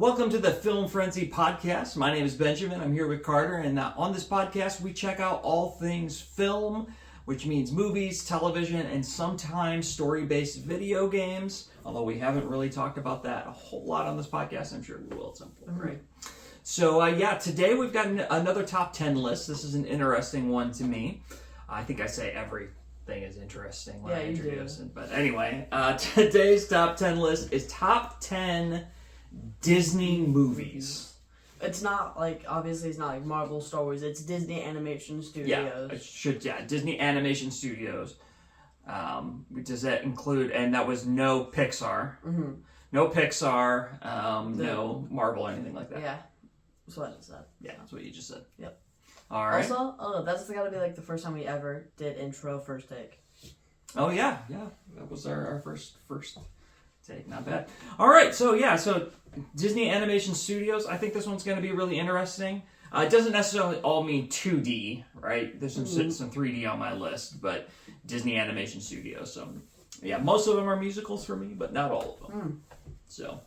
Welcome to the Film Frenzy Podcast. My name is Benjamin. I'm here with Carter, and on this podcast, we check out all things film, which means movies, television, and sometimes story-based video games. Although we haven't really talked about that a whole lot on this podcast, I'm sure we will at some point, right? So, today we've got another top 10 list. This is an interesting one to me. I think I say everything is interesting when I introduce it. But anyway, today's top 10 list is top 10 Disney movies. It's not like, obviously it's not like Marvel, Star Wars, it's Disney Animation Studios. Disney Animation Studios. Does that include, and that was no Pixar. Mm-hmm. No Pixar, no Marvel, anything like that. Yeah, that's what I just said. Yeah, that's what you just said. Yep. All right. Also, that's gotta be like the first time we ever did intro first take. Oh yeah. That was our first take. Not bad. All right, so Disney Animation Studios. I think this one's going to be really interesting. It doesn't necessarily all mean 2D, right? There's some 3D on my list, but Disney Animation Studios. So, yeah, most of them are musicals for me, but not all of them. So,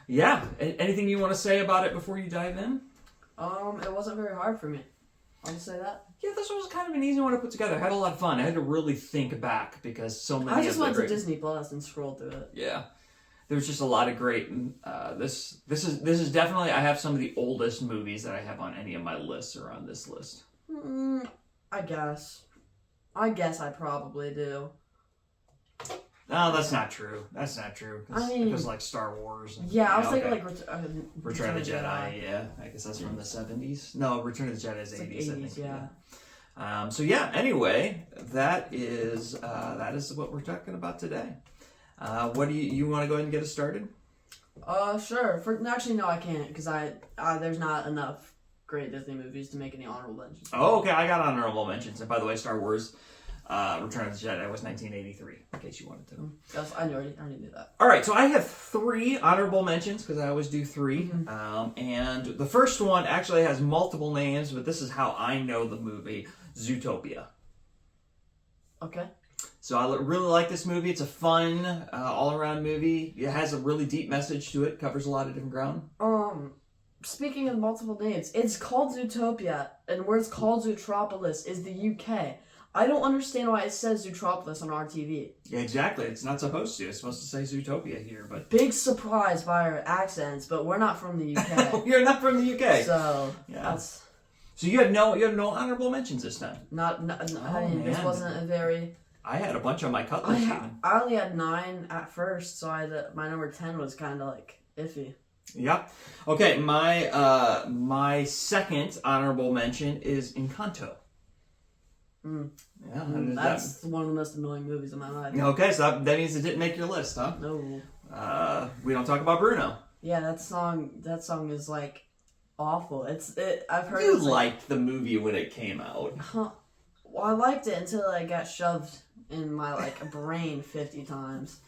yeah. Anything you want to say about it before you dive in? It wasn't very hard for me. I'll just say that. Yeah, this was kind of an easy one to put together. I had a lot of fun. I had to really think back because so many. I just went to Disney Plus and scrolled through it. Yeah. There's just a lot of great. This is definitely. I have some of the oldest movies that I have on any of my lists are on this list. I guess I probably do. No, that's not true. Because like Star Wars. And, I was thinking like Return of the Jedi. Yeah, I guess that's from the 70s. No, Return of the Jedi is 80s. Like 80s, I think. Yeah. Anyway, that is what we're talking about today. What do you want to go ahead and get us started? Sure. Actually, no, I can't because there's not enough great Disney movies to make any honorable mentions. Oh, okay. I got honorable mentions. And by the way, Star Wars Return of the Jedi was 1983, in case you wanted to. I already knew that. All right, so I have 3 honorable mentions because I always do 3. And the first one actually has multiple names, but this is how I know the movie, Zootopia. Okay. So I really like this movie. It's a fun, all-around movie. It has a really deep message to it. Covers a lot of different ground. Speaking of multiple names, it's called Zootopia, and where it's called Zootropolis is the UK. I don't understand why it says Zootropolis on our TV. Yeah, exactly. It's not supposed to. It's supposed to say Zootopia here, but... Big surprise by our accents, but we're not from the UK. You're not from the UK. So, that's... So you had no honorable mentions this time? This wasn't a very... I had a bunch on my cut list. I only had 9 at first, so my number 10 was kind of like iffy. Yeah. Okay, my second honorable mention is Encanto. Yeah, that's one of the most annoying movies in my life. Okay, so that means it didn't make your list, huh? No. We don't talk about Bruno. Yeah, that song is like awful. I've heard. You liked the movie when it came out. Well, I liked it until I got shoved in my brain 50 times.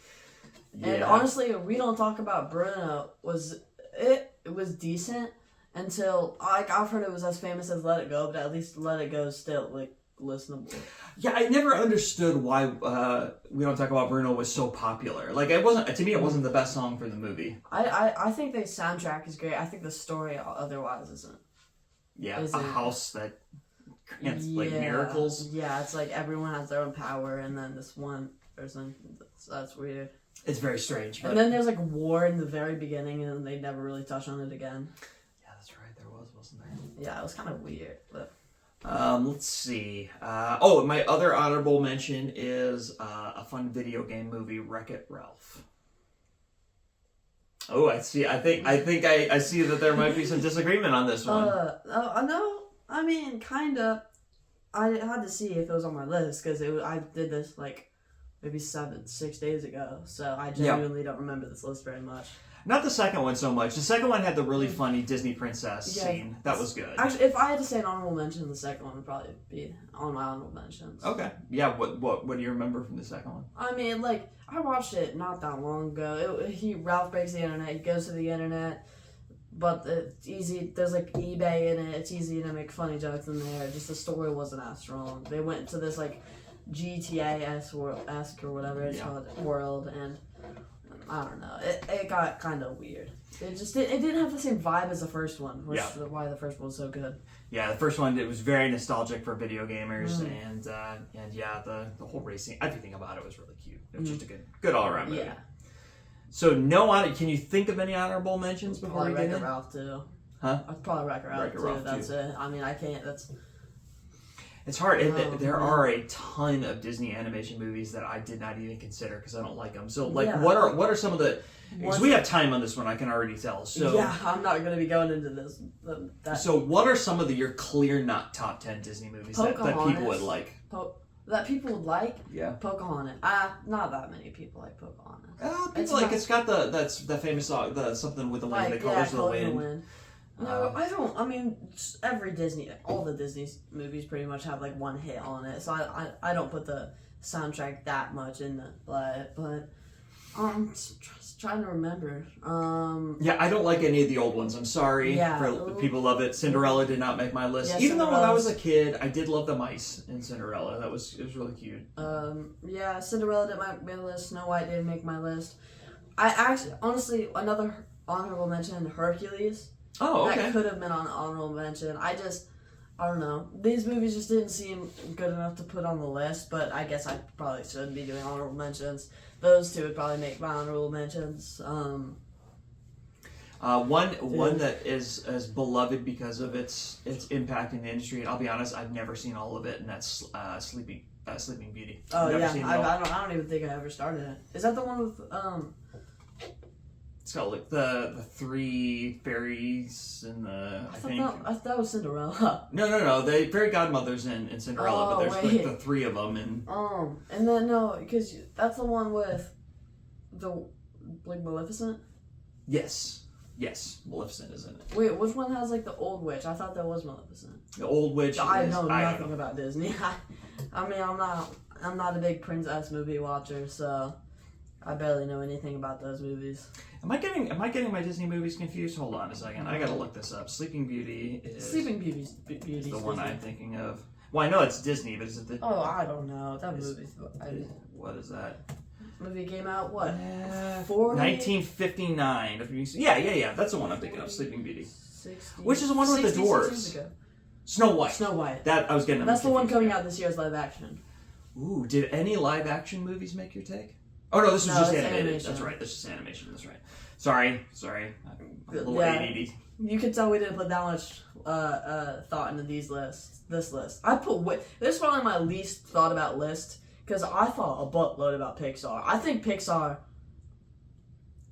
Yeah. And honestly, We Don't Talk About Bruno was decent until I've heard it was as famous as Let It Go, but at least Let It Go is still listenable. Yeah, I never understood why We Don't Talk About Bruno was so popular. It wasn't, to me, it wasn't the best song for the movie. I think the soundtrack is great. I think the story otherwise isn't. Yeah, house that grants miracles. Yeah, it's like everyone has their own power, and then this one person, that's weird. It's very strange. And then there's war in the very beginning, and they never really touch on it again. Yeah, that's right. There wasn't there? Yeah, it was kind of weird, but... let's see. My other honorable mention is a fun video game movie, Wreck-It Ralph. Oh, I see. I think I see that there might be some disagreement on this one. No. I mean, kind of. I had to see if it was on my list because I did this maybe 6 days ago, so I genuinely don't remember this list very much. Not the second one so much. The second one had the really funny Disney princess scene. That was good. Actually, if I had to say an honorable mention, the second one would probably be on my honorable mentions. Okay. Yeah, what do you remember from the second one? I mean, I watched it not that long ago. Ralph breaks the internet. He goes to the internet, but it's easy. There's eBay in it. It's easy to make funny jokes in there. Just the story wasn't as strong. They went to this GTA-esque or whatever it's called world, and I don't know. It got kind of weird. It didn't have the same vibe as the first one, which is why the first one was so good. Yeah, the first one, it was very nostalgic for video gamers, and yeah, the whole racing, everything about it was really cute. It was just a good all around movie. Yeah. So can you think of any honorable mentions before we get in? Wreck-It Ralph too. Huh? I'd probably Wreck-It Ralph too. That's it. I mean, I can't. It's hard. There are a ton of Disney animation movies that I did not even consider because I don't like them. So, what are some of the? Because we have time on this one, I can already tell. So yeah, I'm not going to be going into this. So, what are some of your clear not top 10 Disney movies that people would like? That people would like? Yeah. Pocahontas. Not that many people like Pocahontas. It's got the famous song, the something with the wind, the colors of the wind. No, I don't. I mean, all the Disney movies pretty much have like one hit on it, so I don't put the soundtrack that much in but just trying to remember. Yeah, I don't like any of the old ones. I'm sorry. Yeah. For people love it. Cinderella did not make my list. Yeah, Even though when I was a kid, I did love the mice in Cinderella. It was really cute. Yeah, Cinderella didn't make my list. Snow White didn't make my list. I actually, honestly, another honorable mention, Hercules. Oh, okay. That could have been on honorable mention. I don't know. These movies just didn't seem good enough to put on the list, but I guess I probably shouldn't be doing honorable mentions. Those two would probably make my honorable mentions. One that is beloved because of its impact in the industry, and I'll be honest, I've never seen all of it, and that's Sleeping Beauty. Oh yeah, I don't even think I ever started it. Is that the one with It's got like the three fairies and I thought that was Cinderella. No. The fairy godmothers in Cinderella, but there's like the three of them and then no, because that's the one with the Maleficent. Yes, Maleficent is in it. Wait, which one has like the old witch? I thought that was Maleficent. The old witch. I know nothing about Disney. I mean, I'm not a big princess movie watcher, so I barely know anything about those movies. Am I getting my Disney movies confused? Hold on a second. I gotta look this up. Sleeping Beauty is the one I'm thinking of. Well, I know it's Disney, but is it the? Oh, I don't know. That movie. What is that? Movie came out what? 1959. Yeah. That's the one I'm thinking of. Sleeping Beauty. 60, Which is the one with the dwarves. Snow White. That I was getting. That's the one coming out this year as live action. Ooh, did any live action movies make your take? Oh no, this was just animated. Animation. That's right. This is animation. That's right. Sorry. I'm a little ADD. You can tell we didn't put that much thought into this list. I put this is probably my least thought about list because I thought a buttload about Pixar. I think Pixar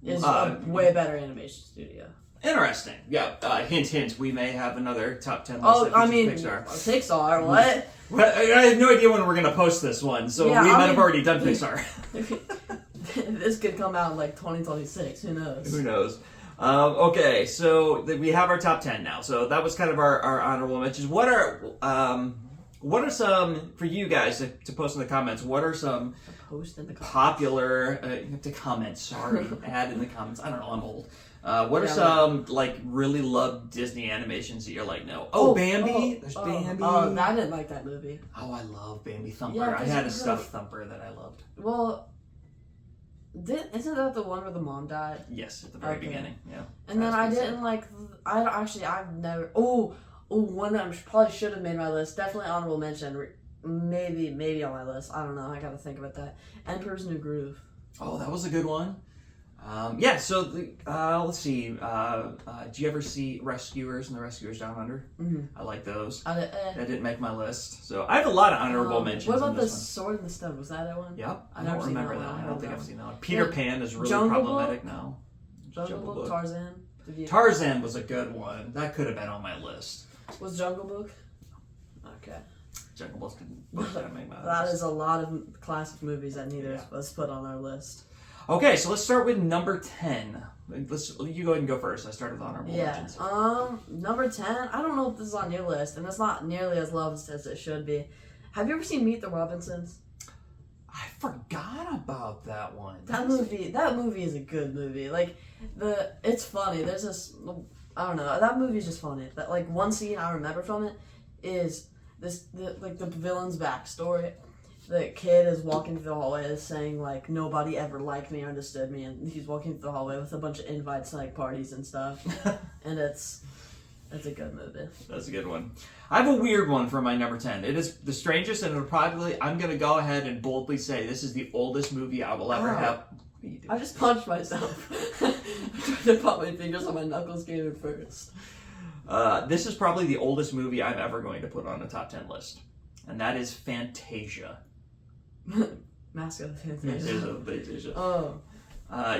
is a way better animation studio. Interesting. Yeah. Hint. We may have another top 10 list. Oh, I mean, Pixar. What? Well, I have no idea when we're gonna post this one, so we might have already done Pixar. This could come out in like 2026. Who knows? Who knows? Okay, so we have our top 10 now. So that was kind of our honorable mentions. What are some for you guys to post in the comments? What are some popular to comment? Sorry, add in the comments. I don't know. I'm old. What are some really loved Disney animations that you're like, no? Oh, Bambi. There's Bambi. Oh, I didn't like that movie. Oh, I love Bambi Thumper. Yeah, I had a stuffed Thumper that I loved. Well, isn't that the one where the mom died? Yes, at the very beginning. Yeah. And then I didn't like. I've never. Oh, one that I probably should have made my list. Definitely honorable mention. Maybe on my list. I don't know. I gotta think about that. Emperor's New Groove. Oh, that was a good one. So let's see. Did you ever see Rescuers and the Rescuers Down Under? Mm-hmm. I like those. That didn't make my list. So I have a lot of honorable mentions. What about the Sword in the Stone? Was that one? Yep. I don't remember that one. I don't think I've seen that one. Peter Pan is really problematic now. Jungle Book, Tarzan. Tarzan was a good one. That could have been on my list. Was Jungle Book? Okay. Jungle Book didn't make my list. That is a lot of classic movies that neither of us put on our list. Okay, so let's start with number 10. You go ahead and go first. I started with honorable mentions. Number 10. I don't know if this is on your list, and it's not nearly as loved as it should be. Have you ever seen Meet the Robinsons? I forgot about that one. That movie is a good movie. It's funny. There's this. I don't know. That movie is just funny. That one scene I remember from it is the villain's backstory. the kid is walking through the hallway is saying like nobody ever liked me or understood me, and he's walking through the hallway with a bunch of invites to like parties and stuff. And it's a good movie. That's a good one. I have a weird one for my number 10. It is the strangest, and it'll probably, I'm going to go ahead and boldly say this is the oldest movie I will ever have. I just punched myself. I tried to put my fingers on my knuckles came in first. This is probably the oldest movie I'm ever going to put on a top 10 list. And that is Fantasia. Mask of Fantasia. Fantasia. Oh.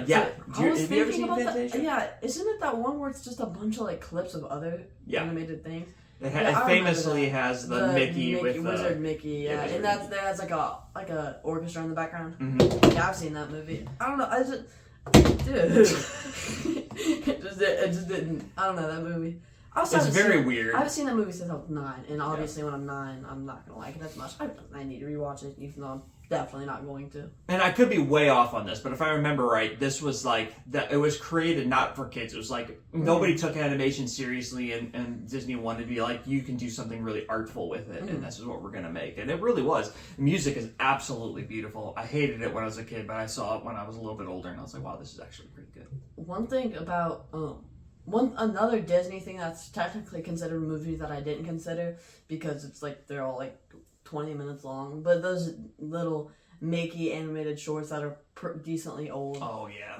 Yeah. So, Have you ever seen Fantasia? Yeah, isn't it that one where it's just a bunch of like clips of other animated things? It famously has the Mickey with Wizard Mickey, yeah, Wizard and that has like a orchestra in the background. Mm-hmm. Yeah, I've seen that movie. I don't know, I just, dude, it just didn't. I don't know that movie. It's very weird. I've seen that movie since I was 9, and obviously when I'm 9, I'm not gonna like it as much. I need to rewatch it, even though I'm definitely not going to. And I could be way off on this, but if I remember right, this was like that. It was created not for kids. It was like nobody took animation seriously, and Disney wanted to be like, you can do something really artful with it, and this is what we're gonna make. And it really was. The music is absolutely beautiful. I hated it when I was a kid, but I saw it when I was a little bit older, and I was like, wow, this is actually pretty good. One thing about another Disney thing that's technically considered a movie that I didn't consider because it's like they're all like 20 minutes long, but those little Mickey animated shorts that are decently old. Oh yeah,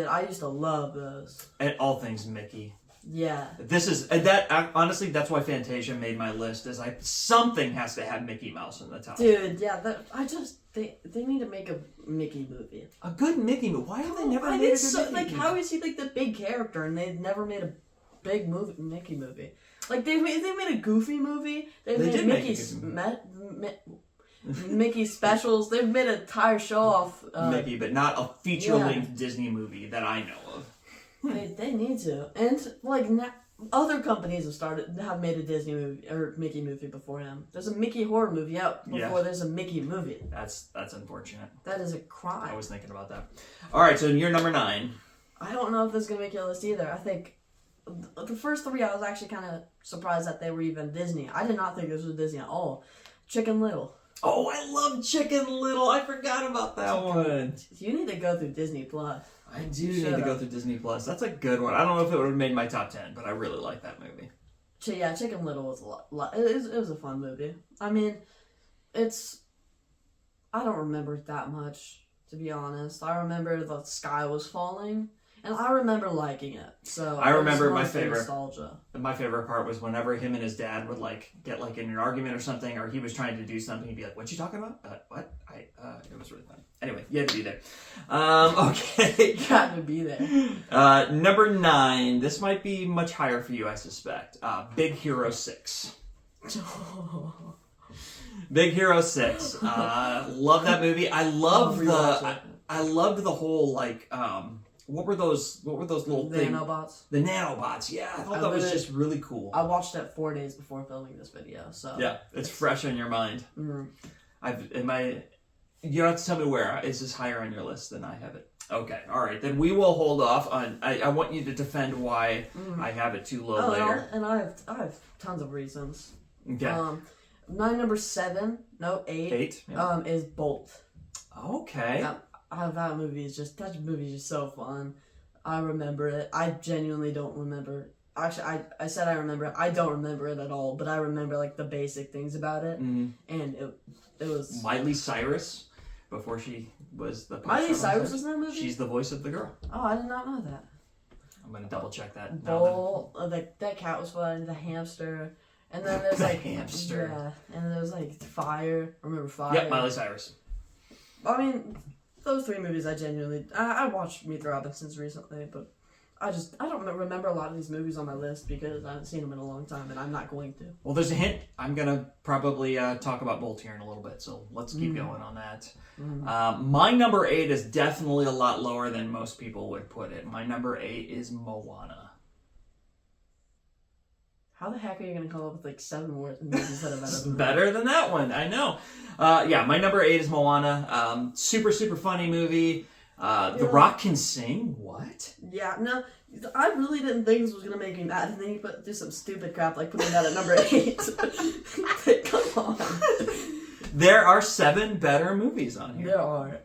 I used to love those. And all things Mickey. Yeah. This is that. Honestly, that's why Fantasia made my list. Is like something has to have Mickey Mouse in the top. Dude, yeah. They need to make a Mickey movie. A good Mickey movie. Why have they never made a good Mickey movie? How is he like the big character and they've never made a big Mickey movie? Like they made a Goofy movie. They made Mickey specials. They've made an entire show off Mickey, but not a feature-length Disney movie that I know of. They need to, and like other companies have made a Disney movie or Mickey movie before him. There's a Mickey horror movie out before there's a Mickey movie. That's unfortunate. That is a crime. I was thinking about that. All right, so you're number 9. I don't know if this is gonna make your list either. I think the first 3 I was actually kind of surprised that they were even Disney. I did not think this was Disney at all. Chicken Little. Oh, I love Chicken Little. I forgot about that one. You need to go through Disney Plus. I do need to go through Disney Plus. That's a good one. I don't know if it would have made my top 10, but I really like that movie. Yeah, Chicken Little was a lot. It was a fun movie. I mean, I don't remember it that much, to be honest. I remember the sky was falling, and I remember liking it. So I remember my favorite nostalgia. My favorite part was whenever him and his dad would like get like in an argument or something, or he was trying to do something. He'd be like, "What you talking about? What? It was really funny." Anyway, you had to be there. Okay, Got to be there. Number 9. This might be much higher for you, I suspect. Big Hero 6. Big Hero 6. Love that movie. I loved the whole like what were those little things? Nanobots. The nanobots, yeah. I thought that was just really cool. I watched it 4 days before filming this video, so yeah, it's fresh on your mind. Mm-hmm. You don't have to tell me where. Is this higher on your list than I have it? Okay, all right. Then we will hold off on. I want you to defend why I have it too low later. And I have tons of reasons. Okay. My number 7, no 8. 8. Yeah. Is Bolt. Okay. That movie is just so fun. I remember it. I genuinely don't remember. Actually, I said I remember it. I don't remember it at all, but I remember like the basic things about it, and it was Miley Cyrus before she was the Miley Cyrus was in that movie. She's the voice of the girl. Oh, I did not know that. I'm gonna double check that. Bolt, that cat was fun. The hamster, and then there's like hamster. Yeah, and there's like Fire. Remember Fire? Yep, Miley Cyrus. I mean, those 3 movies I watched Meet the Robinsons recently, but I don't remember a lot of these movies on my list because I haven't seen them in a long time, and I'm not going to. Well, there's a hint. I'm gonna probably talk about Bolt here in a little bit, so let's keep going on that. My number 8 is definitely a lot lower than most people would put it. My number 8 is Moana. How the heck are you going to come up with like 7 more movies that are better than better than that one? I know. Yeah, my number 8 is Moana. Super, super funny movie. The Rock can sing? What? Yeah, no, I really didn't think this was going to make me mad, and then you do some stupid crap like putting that at number 8. Come on. There are 7 better movies on here.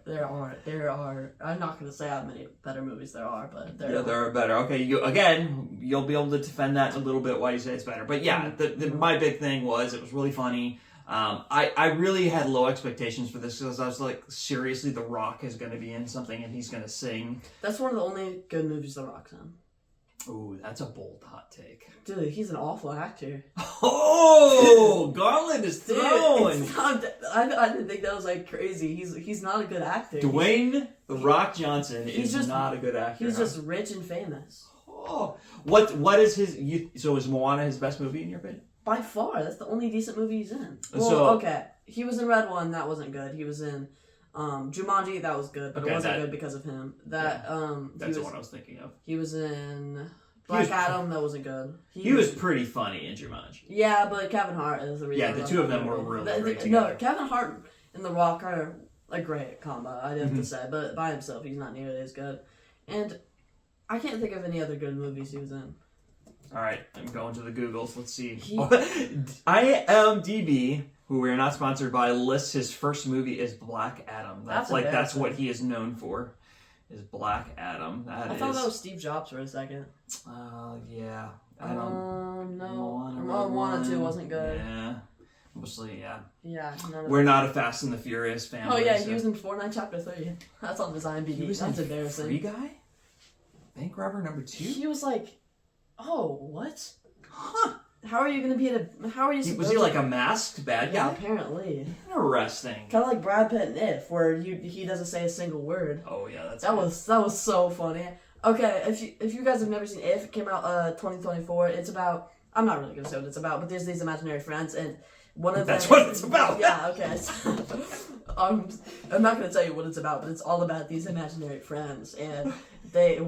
There are. I'm not gonna say how many better movies there are, but there are. There are better. Okay, you'll be able to defend that in a little bit why you say it's better. But yeah, my big thing was it was really funny. I really had low expectations for this because I was like, seriously, The Rock is going to be in something and he's going to sing. That's one of the only good movies The Rock's in. Ooh, that's a bold hot take. Dude, he's an awful actor. Oh, Garland is Dude, thrown. I didn't think that was like crazy. He's not a good actor. Dwayne The Rock Johnson is not a good actor. He's just rich and famous. Oh, what is his? So is Moana his best movie in your opinion? By far, that's the only decent movie he's in. Well, So- okay, he was in Red One, that wasn't good. He was in Jumanji, that was good, but it wasn't good because of him. That's the one I was thinking of. He was in Black Adam, that wasn't good. He was pretty funny in Jumanji. Yeah, but Kevin Hart is the reason. Yeah, the two of them were really great together. No, Kevin Hart and The Rock are a great combo, I have to say, but by himself, he's not nearly as good. And I can't think of any other good movies he was in. All right, I'm going to the Googles. Let's see. IMDb, who we are not sponsored by, lists his first movie as Black Adam. That's what he is known for, is Black Adam. I thought that was Steve Jobs for a second. Yeah. No. Moana 2 wasn't good. Yeah. Mostly, yeah. Yeah. We're not a Fast and the Furious family. Oh yeah, he was in Fortnite Chapter 3. That's on his IMDb. He was That's embarrassing. Free Guy? Bank Robber number 2? He was like, oh, what? Huh. How are you going to be how are you supposed Was he like a masked bad guy? Yeah, apparently. Interesting. Kind of like Brad Pitt in If, where he doesn't say a single word. Oh yeah, that was so funny. Okay, if you guys have never seen If, it came out 2024. It's about, I'm not really gonna say what it's about, but there's these imaginary friends, and one of them. That's what it's about. Yeah. Okay. I'm not gonna tell you what it's about, but it's all about these imaginary friends, and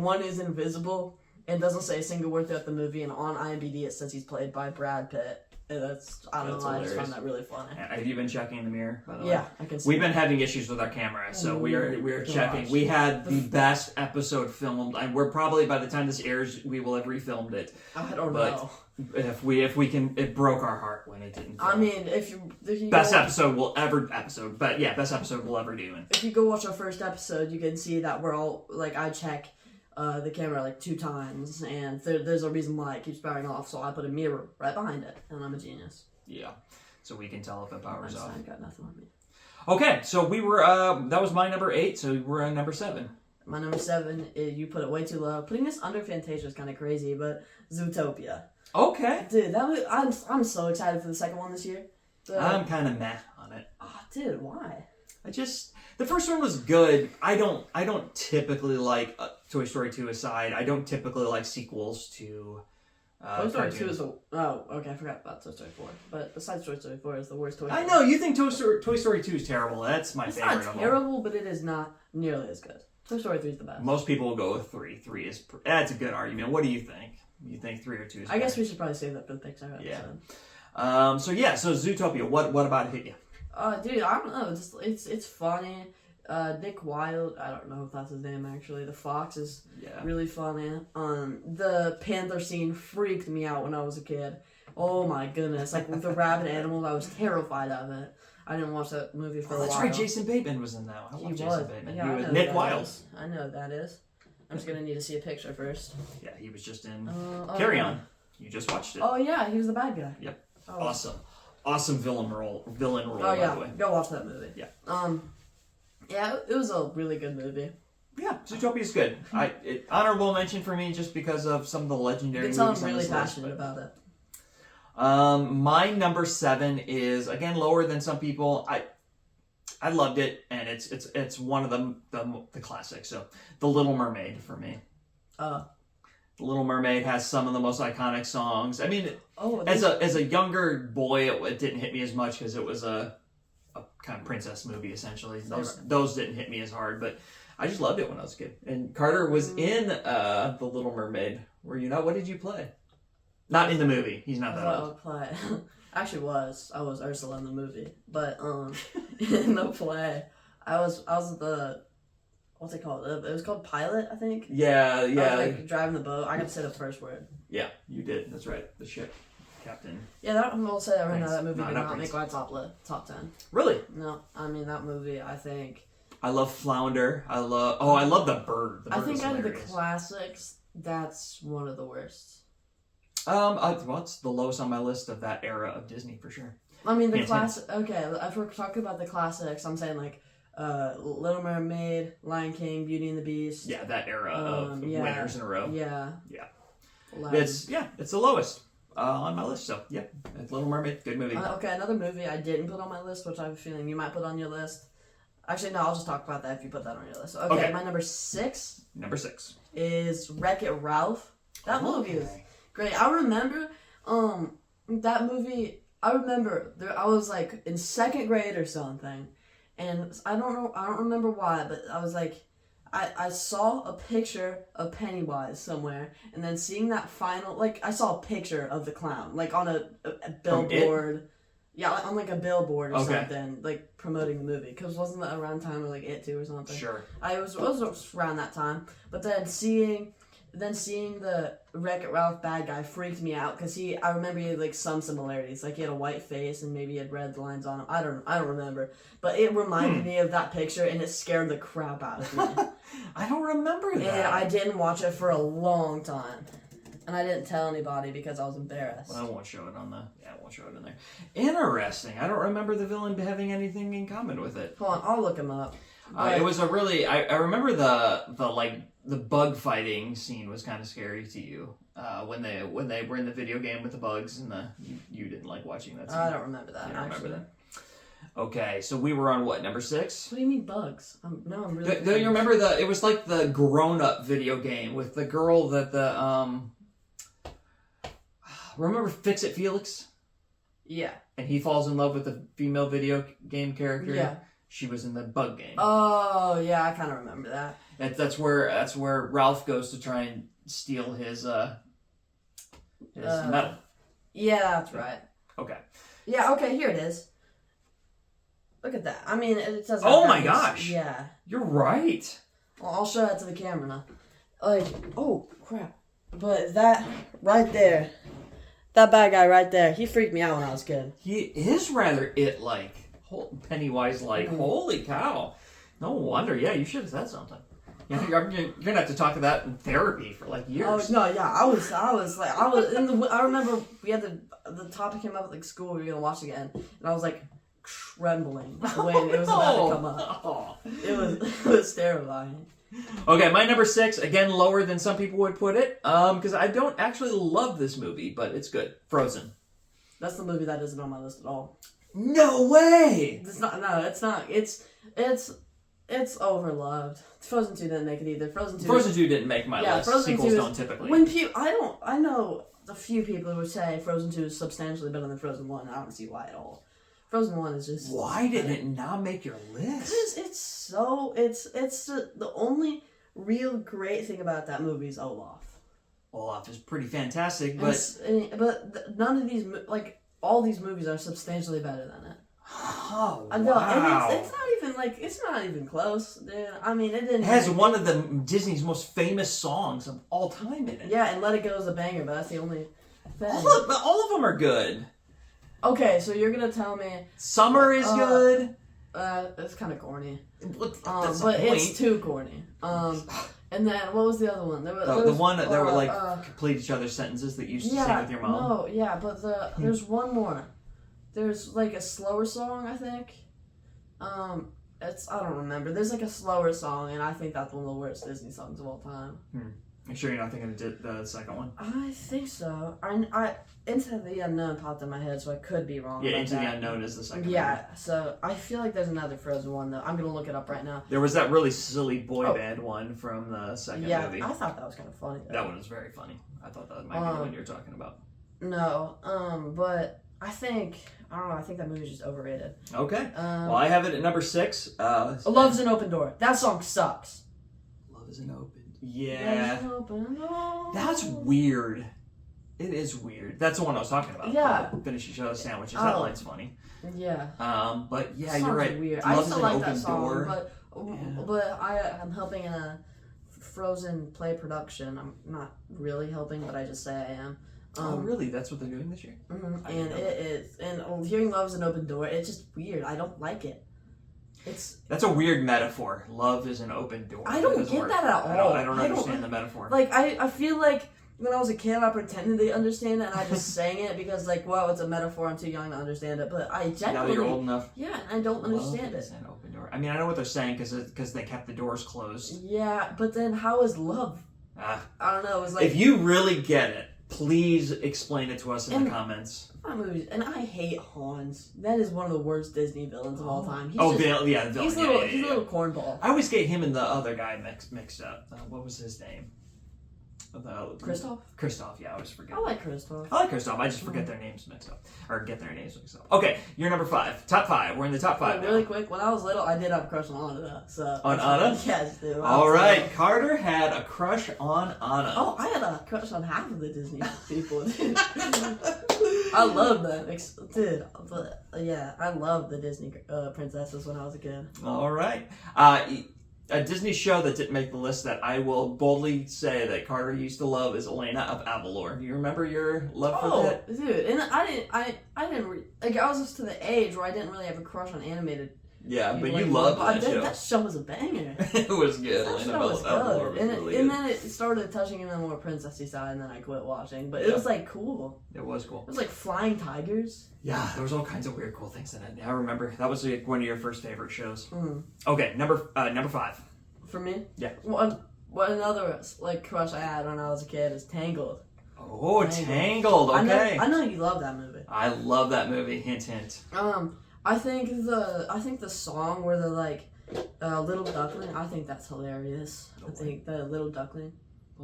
one is invisible and doesn't say a single word throughout the movie, and on IMDb it says he's played by Brad Pitt. And I don't know, I just find that really funny. Have you been checking in the mirror, by the way? Yeah, I can see. We've been having issues with our camera, so we are checking. We had the best episode filmed, and we're probably, by the time this airs, we will have refilmed it. I don't know. If we can, it broke our heart when it didn't. I mean, if you best episode we'll ever do. And if you go watch our first episode, you can see that we're all like, I check the camera like 2 times, and there's a reason why it keeps powering off, so I put a mirror right behind it, and I'm a genius. Yeah, so we can tell if it powers off. I got nothing on me. Okay, so we were, that was my number 8, so we're on number 7. My number 7, you put it way too low. Putting this under Fantasia is kind of crazy, but Zootopia. Okay. Dude, I'm so excited for the second one this year. I'm kind of meh on it. Oh, dude, why? The first one was good. I don't typically like, Toy Story 2 aside, I don't typically like sequels to Toy Story cartoons. 2 is okay, I forgot about Toy Story 4. But besides Toy Story 4 is the worst Toy Story. I know, you think Toy Story 2 is terrible. That's my favorite. It's not terrible, but it is not nearly as good. Toy Story 3 is the best. Most people will go with 3. 3 is, that's a good argument. What do you think? You think 3 or 2 is better? I guess we should probably save that for the Pixar episode. Yeah. So Zootopia, what about it hit you? Dude, I don't know. It's funny. Nick Wilde, I don't know if that's his name actually. The fox is really funny. The panther scene freaked me out when I was a kid. Oh my goodness! Like with the rabid animal, I was terrified of it. I didn't watch that movie for a while. That's right. Jason Bateman was in that. I watched Jason Bateman. Yeah, he was Nick Wilde. I know who that is. I'm just gonna need to see a picture first. Yeah, he was just in Carry On. You just watched it. Oh yeah, he was the bad guy. Yep. Oh. Awesome villain role. Oh by yeah, the way. go watch that movie. Yeah. Yeah, it was a really good movie. Yeah, Zootopia is good. Honorable mention for me just because of some of the legendary movies. I'm really passionate about it. My number 7 is again lower than some people. I loved it, and it's one of the classics. So, The Little Mermaid for me. The Little Mermaid has some of the most iconic songs. I mean, as a younger boy, it didn't hit me as much because it was a kind of princess movie essentially. Those didn't hit me as hard, but I just loved it when I was a kid. And Carter was in The Little Mermaid. Were you not? What did you play? Not in the movie. He's not that old. Play. Actually, I was Ursula in the movie, but in the play, I was the, what's it called? It was called Pilot, I think. Yeah. I was like driving the boat. I got to say the first word. Yeah, you did. That's right. The ship. Captain. Yeah, that will say that right now. Prince. That movie No, did not not Prince. make my top 10. Really? No, I mean that movie. I think. I love Flounder. I love the bird. The I bird think is out of the hilarious. classics, that's one of the worst. Well, it's the lowest on my list of that era of Disney for sure. I mean the Hint, classic. Okay, if we're talking about the classics, I'm saying like Little Mermaid, Lion King, Beauty and the Beast. Yeah, that era of yeah, winners in a row. Yeah. Yeah. Aladdin. It's the lowest on my list. So yeah, Little Mermaid, good movie. Okay, another movie I didn't put on my list, which I have a feeling you might put on your list. Actually, no, I'll just talk about that if you put that on your list. Okay, Okay. my number 6 Number 6. is Wreck-It Ralph. That movie was Okay. great. I remember that movie. I remember I was like in 2nd grade or something, and I don't remember why, but I was like, I saw a picture of Pennywise somewhere, and then seeing that final, like I saw a picture of the clown, like on a billboard. Yeah, like on like a billboard or Okay. something, like promoting the movie. Because wasn't that around time of like It 2 or something? Sure. I was around that time, but then seeing the Wreck-It Ralph bad guy freaked me out because I remember he had like some similarities, like he had a white face and maybe he had red lines on him. I don't remember, but it reminded me of that picture and it scared the crap out of me. I don't remember that. And I didn't watch it for a long time, and I didn't tell anybody because I was embarrassed. Well, I won't show it I won't show it in there. Interesting. I don't remember the villain having anything in common with it. Hold on, I'll look him up. It was a really. I remember the bug fighting scene was kind of scary to you when they were in the video game with the bugs and you didn't like watching that scene. I don't remember that. You don't actually. remember that. Okay, so we were on what, number 6? What do you mean bugs? I'm really. Do you remember it was like the grown-up video game with the girl that remember Fix It Felix? Yeah. And he falls in love with the female video game character. Yeah. She was in the bug game. Oh yeah, I kind of remember that. That's where Ralph goes to try and steal his medal. Yeah, that's right. Okay. Yeah, okay, here it is. Look at that. I mean, it says. Oh my gosh. Yeah. You're right. Well, I'll show that to the camera now. Like, oh crap! But that right there, that bad guy right there, he freaked me out when I was a kid. He is rather it-like. Pennywise-like. Holy cow. No wonder. Yeah, you should have said something. You're going to have to talk of that in therapy for like years. Oh no, yeah, I was in the. I remember we had the topic came up at like school. We were gonna watch it again, and I was like trembling when it was about to come up. Oh. It was terrifying. Okay, my number 6, again lower than some people would put it, because I don't actually love this movie, but it's good. Frozen. That's the movie that isn't on my list at all. No way! It's not. No, it's not. It's overloved. Frozen 2 didn't make it either. Frozen 2 didn't make my list. Frozen Sequels 2 don't typically. I know a few people who would say Frozen 2 is substantially better than Frozen 1. I don't see why at all. Frozen 1 is just. Why did it not make your list? Because it's the only real great thing about that movie is Olaf. Olaf is pretty fantastic, but None of these all these movies are substantially better than it. oh I know, wow! and it's not even close. Dude. I mean, it didn't. It has one of the Disney's most famous songs of all time in it. Yeah, and Let It Go is a banger, but that's the only thing. All of them are good. Okay, so you're gonna tell me Summer is good. it's kind of corny. That's But the point. it's too corny. And then what was the other one? There The one that were like uh, complete each other's sentences that you used to sing with your mom. No, yeah, but there's one more. There's like a slower song, I think. I don't remember. There's like a slower song, and I think that's one of the worst Disney songs of all time. Make sure you're not thinking of the second one. I think so. I Into the Unknown popped in my head, so I could be wrong. Yeah, about Into that. the Unknown is the second. Yeah, so I feel like there's another Frozen one though. I'm gonna look it up right now. There was that really silly boy band one from the second movie. I thought that was kind of funny. Though. That one was very funny. I thought that might be the one you're talking about. No, but I think I think that movie's just overrated. Okay. Well, I have it at number 6. Love's an Open Door. That song sucks. Love is an open. Yeah. Love's an open door. That's weird. It is weird. That's the one I was talking about. Yeah. Finish each other's sandwiches. That line's funny. Yeah. But yeah, That you're song's right. Weird. Love I used is to an like open that song, door. but I'm helping in a Frozen play production. I'm not really helping, but I just say I am. Oh, really? That's what they're doing this year? Mm-hmm. I And didn't know it is. And Hearing Love is an open door. It's just weird. I don't like it. That's a weird metaphor. Love is an open door. I don't That doesn't get work. that at I all. don't understand the metaphor. Like, I feel like when I was a kid, I pretended to understand it, and I just sang it because, like, well, it's a metaphor. I'm too young to understand it. But I Now genuinely... that you're old enough. Yeah, and I don't understand Love it. is an open door. I mean, I know what they're saying because they kept the doors closed. Yeah, but then how is love? Ah. I don't know. It was like... If you really get it, please explain it to us in the And- comments. movies, and I hate Hans. That is one of the worst Disney villains of all time. He's Oh, just, yeah, villain. he's a little cornball. I always get him and the other guy mixed up. What was his name? Kristoff? Kristoff, yeah, I always forget. I like Kristoff. I like Kristoff. I just forget their names mixed up. Or get their names mixed up. Okay, you're number 5. Top 5. We're in the top 5 now. Really quick, when I was little, I did have a crush on Anna. So On Anna? Yes, dude. All right, Carter had a crush on Anna. Oh, I had a crush on half of the Disney people, dude. I love them, dude. But yeah, I loved the Disney princesses when I was a kid. All right. A Disney show that didn't make the list that I will boldly say that Carter used to love is Elena of Avalor. Do you remember your love for that? Dude, and I was just to the age where I didn't really have a crush on animated. Yeah, but Like, you loved that dude, show. That show was a banger. It was good. That Elena show was of Avalor good. was And, really and good. then it started touching on the more princessy side, and then I quit watching. But it Yeah. was like cool. It was cool. It was like flying tigers. Yeah, there was all kinds of weird, cool things in it. I remember that was like one of your first favorite shows. Mm. Okay, number 5. For me, Yeah. What another like crush I had when I was a kid is Tangled. Oh, Tangled. Okay. I know you love that movie. I love that movie. Hint, hint. I think the song where they're like, Little Duckling. I think that's hilarious. I think the Little Duckling.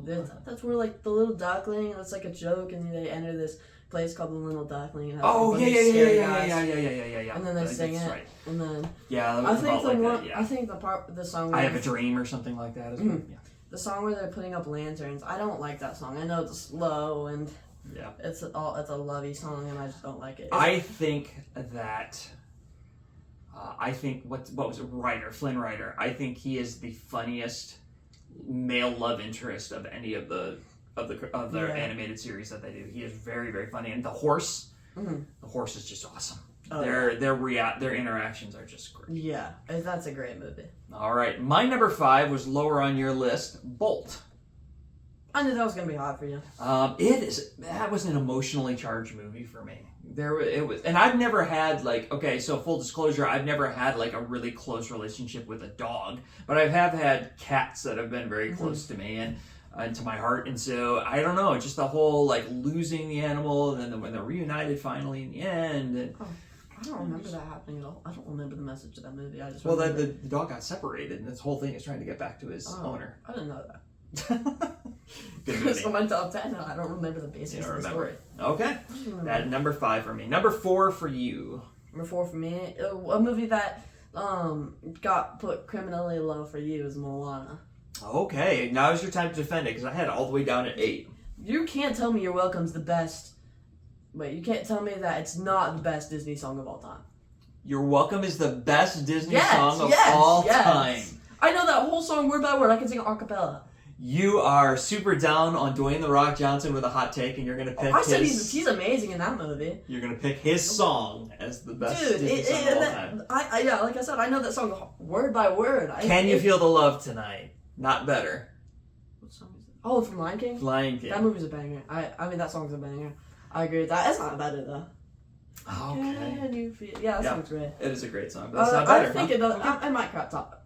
That's where like the Little Duckling. It's like a joke, and they enter this place called the Little Duckling. And have, Oh like, yeah, these yeah, yeah, scary yeah, guys. yeah. And then they sing That's it, right. and then Yeah, that I was think about the like one. that. Yeah. I think the song. I where Have a Dream or something like that. As well. Mhm. The song where they're putting up lanterns. I don't like that song. I know it's slow and Yeah. it's a lovey song, and I just don't like it. I think that. I think what was it? Flynn Rider. I think he is the funniest male love interest of any of the Yeah. animated series that they do. He is very, very funny, and the horse. Mhm. The horse is just awesome. Oh, Their interactions are just great. Yeah, that's a great movie. All right, my number 5 was lower on your list. Bolt. I knew that was gonna be hot for you. That was an emotionally charged movie for me. It was, and I've never had so full disclosure, I've never had like a really close relationship with a dog, but I have had cats that have been very close to me and to my heart, and so I don't know, just the whole like losing the animal, and then when they're reunited finally in the end. And, I don't remember that happening at all. I don't remember the message of that movie. I just well, remember... the dog got separated, and this whole thing is trying to get back to his owner. I didn't know that. Good It's on movie. my top 10 now. I don't remember the basics of the story. Okay, that number 5 for me. Number 4 for you. Number 4 for me, a movie that got put criminally low for you is Moana. Okay, now is your time to defend it because I had it all the way down at 8. You can't tell me You're Welcome's the best. Wait, you can't tell me that it's not the best Disney song of all time. You're Welcome is the best Disney Yes, song of yes, all yes. time. I know that whole song word by word. I can sing it a cappella. You are super down on Dwayne The Rock Johnson with a hot take, and you're gonna pick I said his. he's amazing in that movie. You're gonna pick his song as the best Dude, Disney song of all time. yeah, like I said, I know that song word by word. Can you feel the love tonight? Not better. What song is it? Oh, from Lion King? Lion King. That movie's a banger. I mean, that song's a banger. I agree with that. It's not better, though. Okay. Can you feel... Yeah, that song's great. It is a great song, but that's not better. I think huh? it does. Okay. I might crack top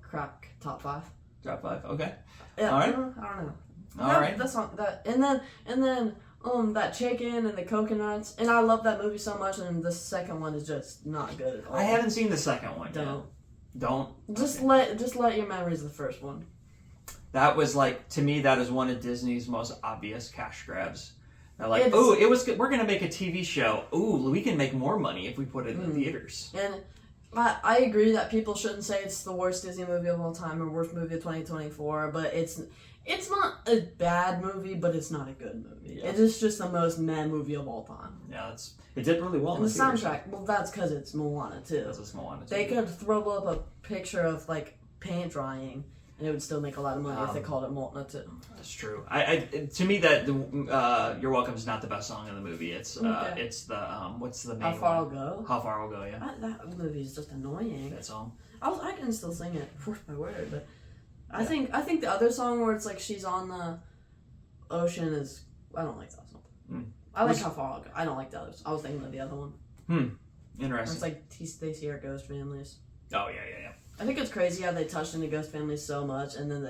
5. Drop 5. Okay. Yeah, All right. I don't know. All that, right. That song, and then that chicken and the coconuts, and I love that movie so much. And the second one is just not good at all. I haven't seen the second one yet. Don't. Just Okay. let your memories of the first one. That was like, to me, that is one of Disney's most obvious cash grabs. They're like, It's- oh, it was good. We're gonna make a TV show. Ooh, we can make more money if we put it in the theaters. And I agree that people shouldn't say it's the worst Disney movie of all time or worst movie of 2024, but it's not a bad movie, but it's not a good movie. Yeah. It is just the most meh movie of all time. Yeah, it did really well. And in the theaters. soundtrack, well, that's because it's Moana too. That's a small one. They could throw up a picture of like paint drying, and it would still make a lot of money if they called it Moana too. That's true. I to me that You're Welcome is not the best song in the movie. It's Okay. it's the what's the main How Far I'll one? Go. How Far I'll Go, yeah. That movie is just annoying. That song. I can still sing it word by word, but I think the other song where it's like she's on the ocean is I don't like that song. I like How Far I'll Go. I don't like the others. I was thinking of the other one. Interesting. It's like they see our ghost families. Oh yeah. I think it's crazy how they touched into ghost families so much, and then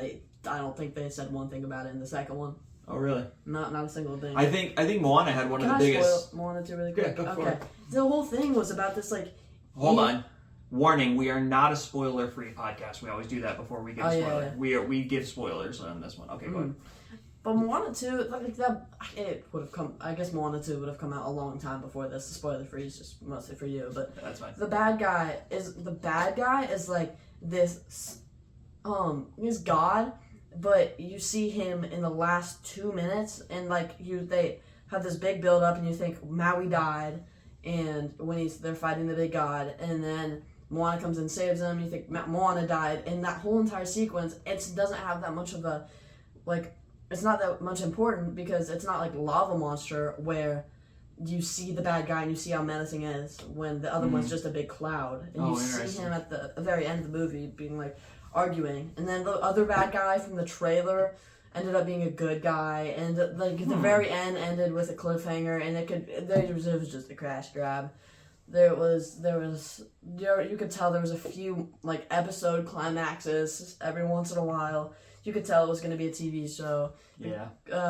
I don't think they said one thing about it in the second one. Oh really? Not a single thing. I think Moana had one Can of the I biggest. spoil Moana 2 really quick? Yeah, go for Okay. it. The whole thing was about this like. Hold on. Warning: we are not a spoiler-free podcast. We always do that before we give a spoiler. Yeah. We give spoilers on this one. Okay, go ahead. But Moana 2, like that, it would have come. I guess Moana 2 would have come out a long time before this. The spoiler free is just mostly for you, but That's fine. the bad guy is like this, he's God, but you see him in the last 2 minutes, and like they have this big build up, and you think Maui died, and when they're fighting the big god, and then Moana comes and saves him, you think Moana died, and that whole entire sequence, it doesn't have that much of a, like, it's not that much important because it's not like Lava Monster where you see the bad guy and you see how menacing he is when the other one's just a big cloud. And you see him at the very end of the movie being like arguing. And then the other bad guy from the trailer ended up being a good guy. And like the very end ended with a cliffhanger and it was just a crash grab. You could tell there was a few like episode climaxes every once in a while. You could tell it was going to be a TV show. Yeah.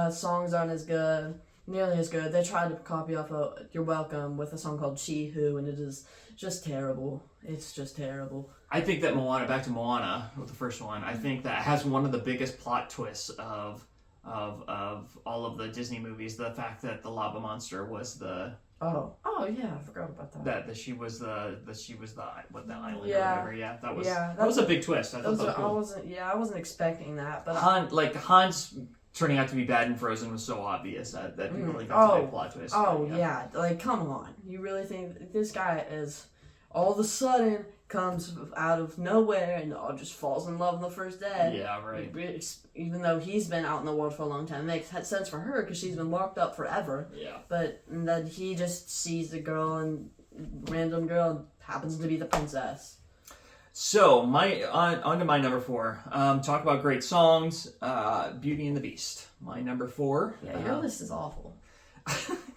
Songs aren't as good, nearly as good. They tried to copy off of You're Welcome with a song called She Who, and it is just terrible. It's just terrible. I think that back to Moana with the first one, I think that has one of the biggest plot twists of all of the Disney movies. The fact that the lava monster was the Oh yeah, I forgot about that. that she was the island Yeah. or whatever. Yeah, that was Yeah, that was a big twist. I thought that was cool. I wasn't expecting that, but Hans turning out to be bad in Frozen was so obvious that people think that's a big plot twist. Yeah, like come on, you really think this guy is all of a sudden comes out of nowhere and just falls in love on the first day? Yeah, right. Even though he's been out in the world for a long time, it makes sense for her because she's been locked up forever. Yeah. But then he just sees the girl and random girl happens to be the princess. So on to my number 4. Talk about great songs. Beauty and the Beast. My number 4. Yeah, your list is awful.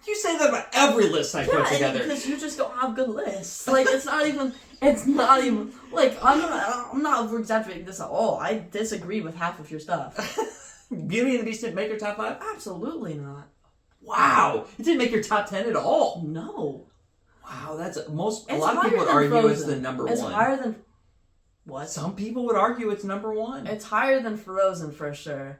You say that about every list I put together. Because you just don't have good lists. Like it's not even like I'm not exaggerating this at all. I disagree with half of your stuff. Beauty and the Beast didn't make your top 5? Absolutely not. Wow, it didn't make your top 10 at all. No. Wow, a It's lot of people would argue Frozen. it's the number 1. It's higher than what? Some people would argue it's number 1. It's higher than Frozen for sure.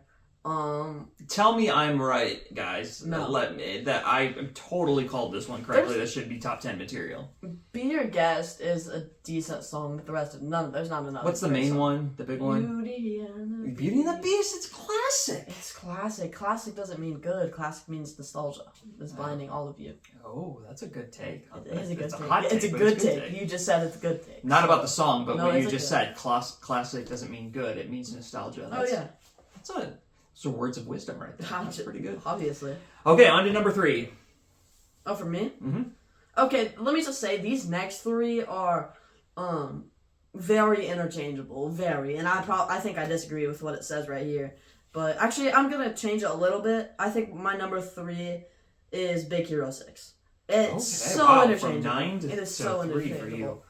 Tell me I'm right, guys. No. That I totally called this one correctly. That should be top 10 material. Be Your Guest is a decent song, but the rest of there's not enough. What's the main one? The big one? Beauty and the Beast. It's classic. It's classic. Classic doesn't mean good. Classic means nostalgia. It's blinding all of you. Oh, that's a good take. It is a good It's take. a hot It's a but good take. You just said it's a good take. Not about the song, but No, what you it's a just good. said. Classic doesn't mean good. It means nostalgia. Oh yeah. Those are words of wisdom right there. That's pretty good. Obviously. Okay, on to number 3. Oh, for me? Mm-hmm. Okay, let me just say these next 3 are very interchangeable. Very. And I think I disagree with what it says right here. But actually, I'm going to change it a little bit. I think my number 3 is Big Hero 6. It's so interchangeable. From 9 to, it is to so 3 interchangeable. for you.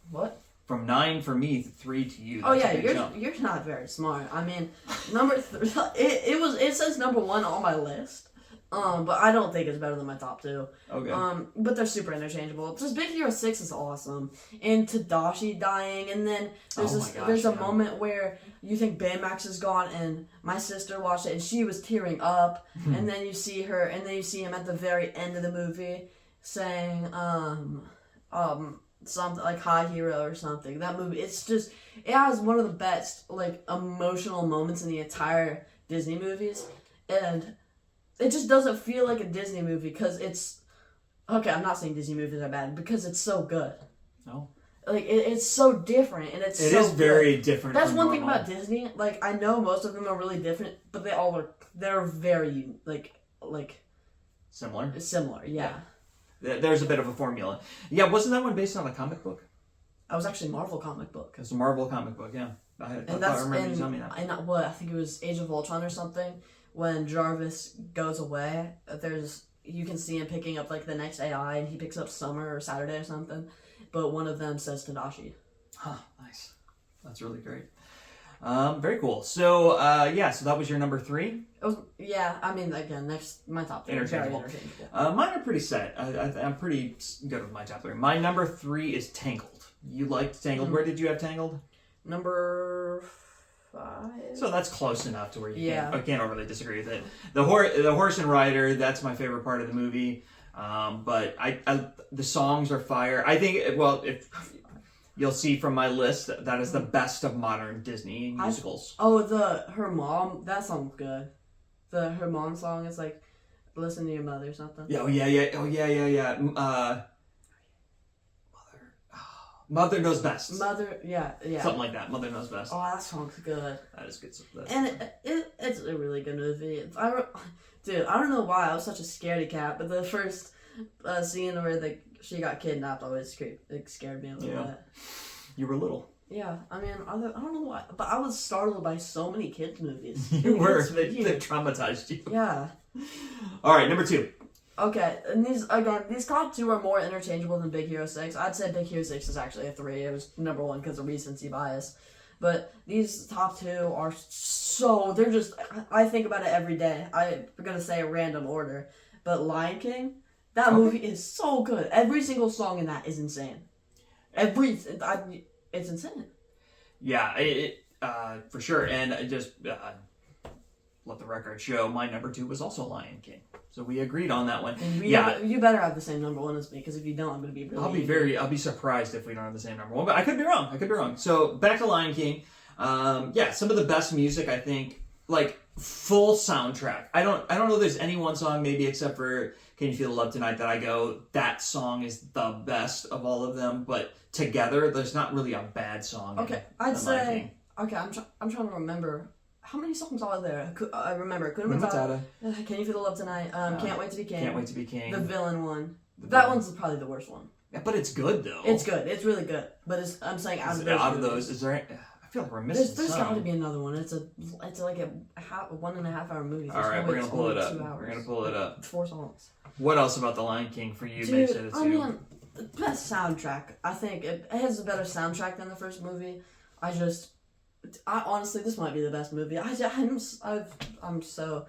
What? From 9 for me, 3 to you. Oh That's yeah, a big jump. you're not very smart. I mean, number 3, it says number 1 on my list. But I don't think it's better than my top 2. Okay. But they're super interchangeable. Just Big Hero 6 is awesome. And Tadashi dying, and then there's a moment where you think Baymax is gone, and my sister watched it, and she was tearing up. And then you see him at the very end of the movie saying, something like High Hero or something. That movie, it has one of the best like emotional moments in the entire Disney movies, and it just doesn't feel like a Disney movie because it's okay. I'm not saying Disney movies are bad because it's so good. No. like it's so different, and it's It so is very good. different. That's from one thing normal. about Disney. Like I know most of them are really different, but they're very like Similar. similar. Yeah. There's a bit of a formula. Yeah, wasn't that one based on a comic book? That was actually a Marvel comic book. It's a Marvel comic book, yeah. I And that's remember you telling me that. I think it was Age of Ultron or something. When Jarvis goes away, you can see him picking up like the next AI, and he picks up Summer or Saturday or something. But one of them says Tadashi. Huh, nice. That's really great. Very cool. So, so that was your number 3? It was, yeah, I mean, again, my top 3 is very Interchangeable. interchangeable. Mine are pretty set. I'm pretty good with my top 3. My number 3 is Tangled. You liked Tangled. Where did you have Tangled? Number 5. So that's close enough to where I can't overly disagree with it. The horse and rider, that's my favorite part of the movie. But the songs are fire. I think, if you'll see from my list, that is the best of modern Disney musicals. Her mom, that song's good. Her mom song is like, listen to your mother or something. Yeah, Mother Knows Best. Mother, yeah. Something like that. Mother Knows Best. Oh, that song's good. That is good. And it's a really good movie. Dude, I don't know why I was such a scaredy cat, but the first scene where she got kidnapped always scared me a little bit. You were little. Yeah, I mean, I don't know why, but I was startled by so many kids' movies. You were. They traumatized you. Yeah. All right, number 2. Okay, and these top 2 are more interchangeable than Big Hero 6. I'd say Big Hero 6 is actually a 3. It was number 1 because of recency bias. But these top 2 are they're just, I think about it every day. I'm going to say a random order. But Lion King, that movie is so good. Every single song in that is insane. It's insane. Yeah, for sure. And just let the record show, my number 2 was also Lion King. So we agreed on that one. You better have the same number 1 as me, because if you don't, I'm going to be really I'll be surprised if we don't have the same number 1, but I could be wrong. So back to Lion King. Some of the best music, I think, like full soundtrack. I don't know if there's any one song, maybe except for Can You Feel the Love Tonight, that I go, that song is the best of all of them, but together, there's not really a bad song. Okay, I'd say, I'm trying to remember. How many songs are there? I remember Hakuna Matata. Can You Feel the Love Tonight? Can't Wait to Be King. Can't Wait to Be King. The villain one. That one's probably the worst one. Yeah, but it's good though. It's good. It's really good. But I'm saying out of those, is there? I feel like we're missing. There's got to be another one. It's like a 1.5 hour movie. All right, we're gonna pull it up. We're gonna pull it up. 4 songs. What else about The Lion King for you? Dude, makes it a 2? I mean, the best soundtrack. I think it has a better soundtrack than the first movie. I honestly, this might be the best movie. I'm so.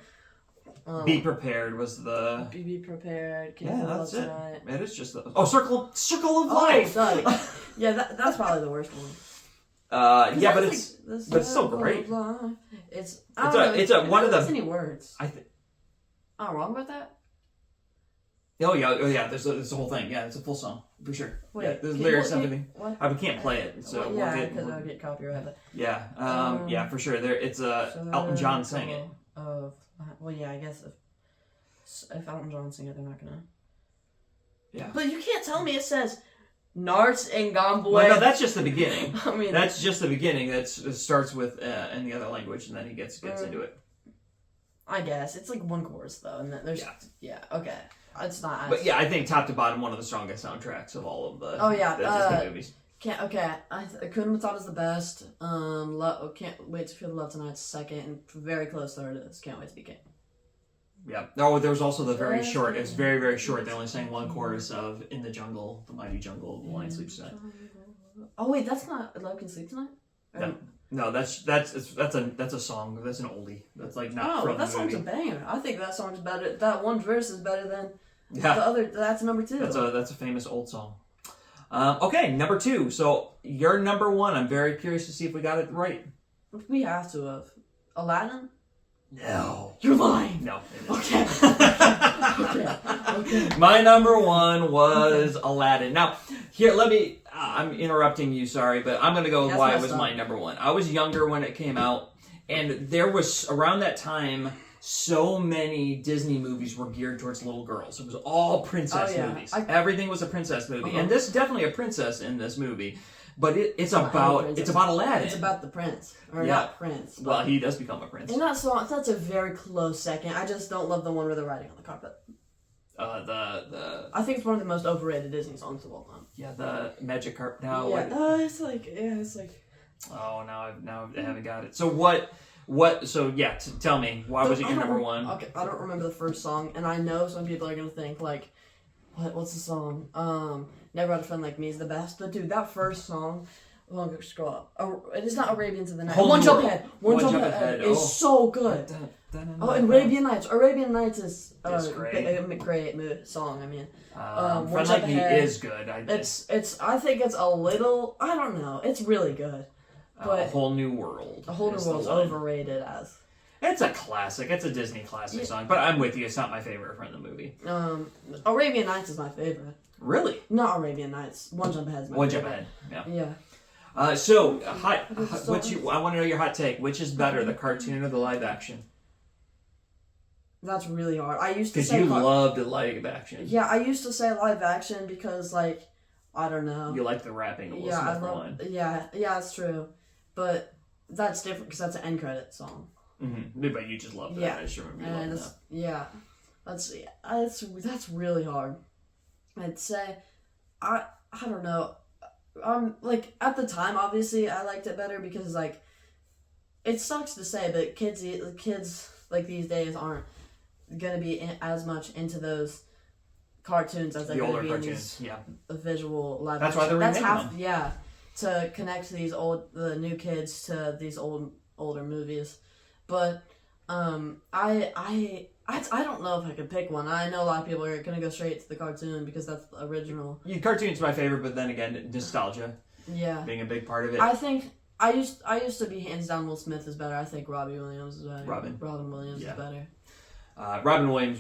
Be Prepared was the. Be Prepared. That's it. Tonight. It is just the. Circle of Life. Yeah, that's probably the worst one. But it's still great. It's one of the. Any words? I think. Am I wrong about that? Oh yeah. There's the whole thing. Yeah, it's a full song for sure. Wait, yeah, there's lyrics and everything. What? We can't play it, so because I'll get copyright. But, yeah, for sure. It's Elton John sang it. Well, yeah, I guess if Elton John sang it, they're not gonna. Yeah. But you can't tell me it says Narts and Gomboy. Well, no, that's just the beginning. I mean, that's just the beginning. It starts with in the other language, and then he gets into it. I guess it's like one chorus though, and then there's okay. It's not. But I think top to bottom, one of the strongest soundtracks of all of the Disney movies. Hakuna Matata is the best. Can't Wait to Feel the Love Tonight's second, and very close third is Can't Wait to Be King. Yeah. Oh, there was also the very short. It's very, very short. They only sang one chorus of "In the Jungle, the Mighty Jungle, the Lion Sleeps Tonight." Oh wait, that's not Love Can Sleep Tonight. No, that's a song. That's an oldie. That's like not from the movie. That song's a banger. I think that song's better. That one verse is better than the Yeah. other. That's number 2. That's a famous old song. Okay, number 2. So your number 1. I'm very curious to see if we got it right. We have to have Aladdin. No, You're lying. No. Okay. Okay. My number 1 was Aladdin. Now, here, let me. I'm interrupting you. Sorry, but I'm gonna go with why it was my number 1. I was younger when it came out, and there was around that time so many Disney movies were geared towards little girls. It was all princess movies. Everything was a princess movie, and this is definitely a princess in this movie. But it's about Aladdin. It's about the prince, or not prince. Well, he does become a prince. And that's a very close second. I just don't love the one where they're riding on the carpet. I think it's one of the most overrated Disney songs of all time. Yeah, the Magic Carpet. No, it's like. Oh, now I haven't got it. So what? So yeah, tell me, why was it your number one? Okay, I don't remember the first song, and I know some people are gonna think like, what's the song? Never Had a Friend Like Me is the best, but dude, that first song. Oh, scroll up. Oh, it is not Arabian to the Night. One Jump Ahead. One Jump Ahead is so good. Oh, and Arabian Nights. Arabian Nights is a great song. I mean, Friend Like Me is good. I think it's a little. I don't know. It's really good. But A Whole New World. A Whole New World's overrated as. It's a classic. It's a Disney classic song. But I'm with you. It's not my favorite from the movie. Arabian Nights is my favorite. Really? Not Arabian Nights. One Jump Ahead is my favorite. One Jump Ahead. Yeah. Yeah. I want to know your hot take. Which is better, the cartoon or the live action? That's really hard. I used to because say you loved the live action. Yeah, I used to say live action because I don't know. You like the rapping of Will Smith line. Yeah, that's true, but that's different because that's an end credit song. Mm-hmm. But you just loved that. Yeah, I just remember you loving that. Yeah, that's really hard. I'd say, I don't know. At the time, obviously, I liked it better because it sucks to say, but kids these days aren't gonna be as much into those cartoons as they're gonna be in these visual live. That's why they're remaking them. Yeah, to connect the new kids to these older movies, but I don't know if I could pick one. I know a lot of people are gonna go straight to the cartoon because that's the original. Yeah, cartoon's my favorite, but then again, nostalgia. Yeah, being a big part of it. I think I used to be hands down Will Smith is better. I think Robbie Williams is better. Robin Williams is better. Robin Williams,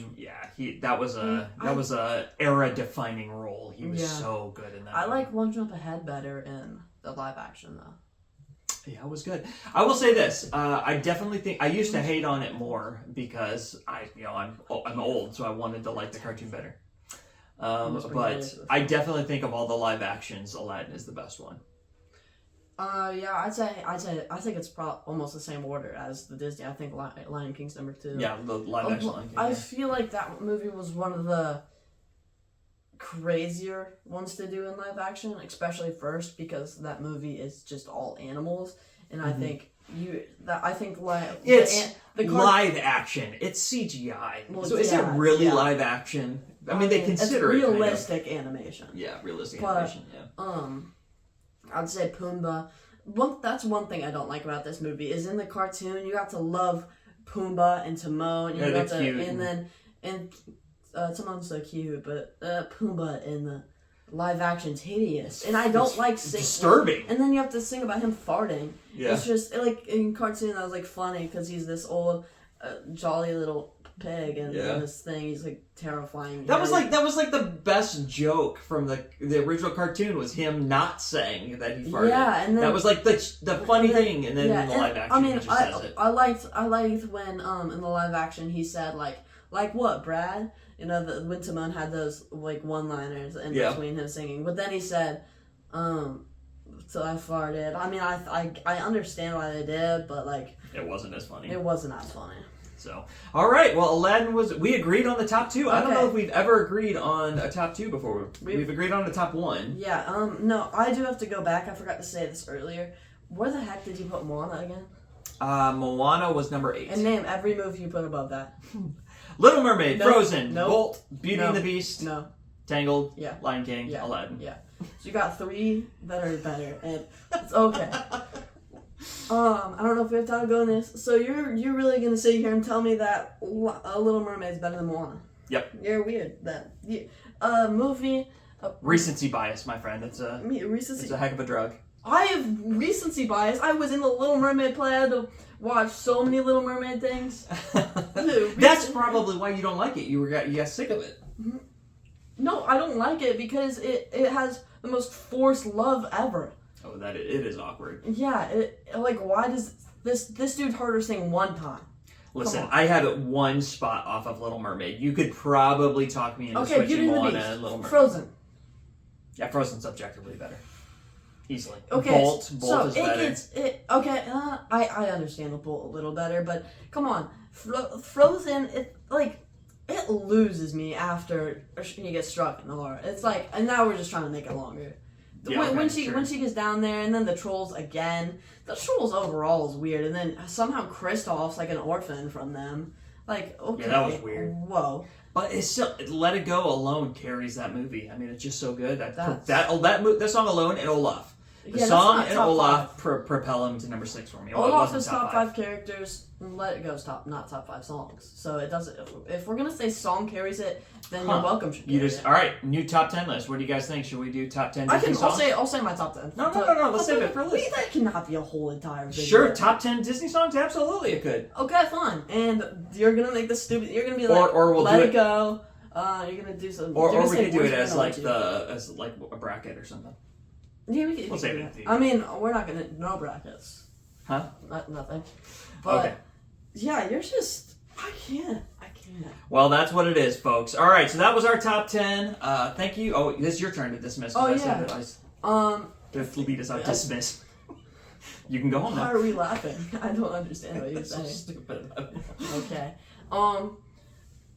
that was a era defining role. He was so good in that. I like One Jump Ahead better in the live action though. Yeah, it was good. I will say this: I definitely think I used to hate on it more because I'm old, so I wanted to like the cartoon better. But I definitely think of all the live actions, Aladdin is the best one. Yeah, I'd say I think it's almost the same order as the Disney. I think Lion King's number 2. Yeah, the live action Lion King. I feel like that movie was one of the crazier ones to do in live action, especially first because that movie is just all animals, and I think live action. It's CGI. Well, so is it really live action? I mean, they consider it's realistic animation. Yeah, realistic animation. Yeah. I'd say Pumbaa. That's one thing I don't like about this movie is in the cartoon you got to love Pumbaa and Timon. Timon's so cute, but Pumbaa in the live action's hideous, and I don't like singing. Disturbing. And then you have to sing about him farting. Yeah. It's just in cartoon that was funny because he's this old, jolly little pig, and in this thing he's terrifying. That was the best joke from the original cartoon was him not saying that he farted. Yeah, and then, that was the funny thing, and then in the live action he just says it. I liked when in the live action he said like what, Brad? When Timon had those one-liners in between him singing, but then he said, "So I farted." I mean, I understand why they did, but it wasn't as funny. It wasn't as funny. So, all right. Well, Aladdin we agreed on the top 2. Okay. I don't know if we've ever agreed on a top 2 before. We've agreed on the top 1. Yeah. No, I do have to go back. I forgot to say this earlier. Where the heck did you put Moana again? Moana was number 8. And name every movie you put above that. Little Mermaid, Frozen, Bolt, Beauty and the Beast, Tangled, Lion King, Aladdin. Yeah. So you got 3 that are better, and it's okay. I don't know if we have time to go in this. So you're really gonna sit here and tell me that Little Mermaid is better than Moana? Yep. You're weird then. Movie. Recency bias, my friend. It's a heck of a drug. I have recency bias. I was in the Little Mermaid play. I had to watch so many Little Mermaid things. That's probably why you don't like it. You got sick of it. No, I don't like it because it has the most forced love ever. Oh, it is awkward. Yeah, why does this dude heard her sing one time? Listen, on. I have it one spot off of Little Mermaid. You could probably talk me into Okay, switching Beauty and the Moana Beast. and Little Mermaid. Frozen. Yeah, Frozen's objectively better. Easily. Okay, Bolt so is better. I understand the Bolt a little better, but come on, Frozen, it loses me after she gets struck in the heart. It's like, and now we're just trying to make it longer. Yeah, when sure. when she gets down there, and then the trolls again. The trolls overall is weird, and then somehow Kristoff's like an orphan from them. Like, okay, Yeah, that was weird. Whoa. But it's still, Let It Go alone carries that movie. I mean, it's just so good. That's- That song alone and Olaf. The Yeah, that's song not and top Olaf propel him to number 6 for me. Well, it Olaf wasn't is top 5 characters. Let It Go's not top 5 songs. So it doesn't. If we're gonna say song carries it, then You're Welcome should. You carry just it. all right. New top 10 list. What do you guys think? Should we do top 10 Disney I'll songs? say my top 10. No. Let's save it for a list. That cannot be a whole entire video. Sure, top 10 Disney songs. Absolutely, it could. Okay, fine. And you're gonna make this stupid. You're gonna be like, Or we'll Let do It Go. You're gonna do some. Or you're we gonna say could do it Boys as Gonna Let as a bracket or something. You. Yeah, we could. We'll save do it that. at the I mean, we're not gonna no brackets. Huh? Nothing. But Okay. yeah, you're just. I can't. Well, that's what it is, folks. All right, so that was our top 10. Thank you. Oh, this is your turn to dismiss. Oh, I yeah. said that to lead us out. Yes. Dismiss. You can go home Why now. are we laughing? I don't understand what you're That's so saying. stupid. Okay.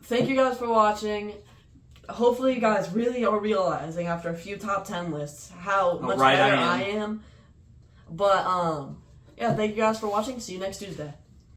Thank you guys for watching. Hopefully you guys really are realizing after a few top 10 lists how much right better I am. I am. But yeah, thank you guys for watching. See you next Tuesday.